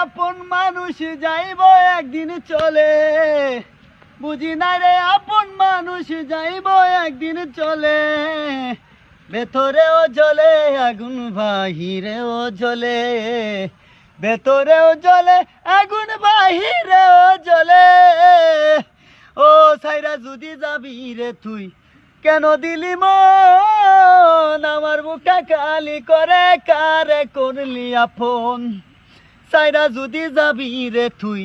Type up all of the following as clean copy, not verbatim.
আপন মানুষ যাইব একদিন চলে, বুঝি না রে আপন মানুষ যাইব একদিন চলে। ভেতরেও জ্বলে আগুন বাহিরেও জ্বলে, ভেতরেও জ্বলে আগুন বাহিরেও জ্বলে। ও সাইরা যদি যাবি রে তুই কেন দিলি মন, আমার বুকটা খালি করে কারে করলি আপন। সাইরা যদি যাবি রে তুই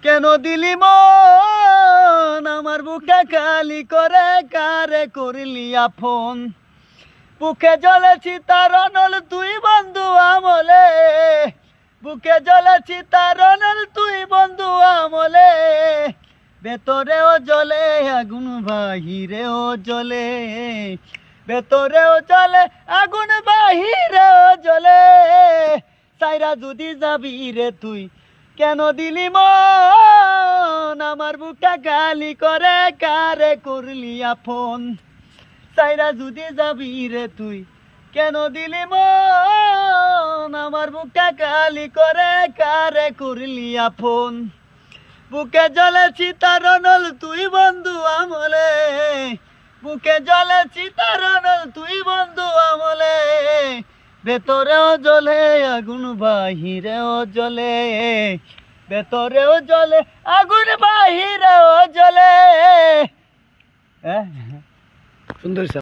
কেন দিলি মন, আমার বুকটা খালি করে কারে করলি আপন। বুকে জ্বলেছি তার অনল তুই বন্ধু আমলে, বুকে জ্বলেছি তার অনল তুই বন্ধু আমলে। ভেতরেও জ্বলে আগুন বাহিরেও জ্বলে, ভেতরেও জ্বলে আগুন বাহিরেও জ্বলে। সাইরা যদি যাবি রে তুই কেন দিলি মন, আমার বুকটা খালি করে কারে করলি আপন। সাইরা যদি যাবি রে তুই কেন দিলি মন, আমার বুকটা খালি করে কারে করলি আপন। বুকে জ্বলেছি তার অনল তুই বন্ধু আমলে, বুকে জ্বলেছি তার অনল তুই বন্ধু আমলে। ভেতরেও জ্বলে আগুন বাহিরেও জ্বলে, ভেতরেও জ্বলে আগুন বাহিরেও জ্বলে। সুন্দর।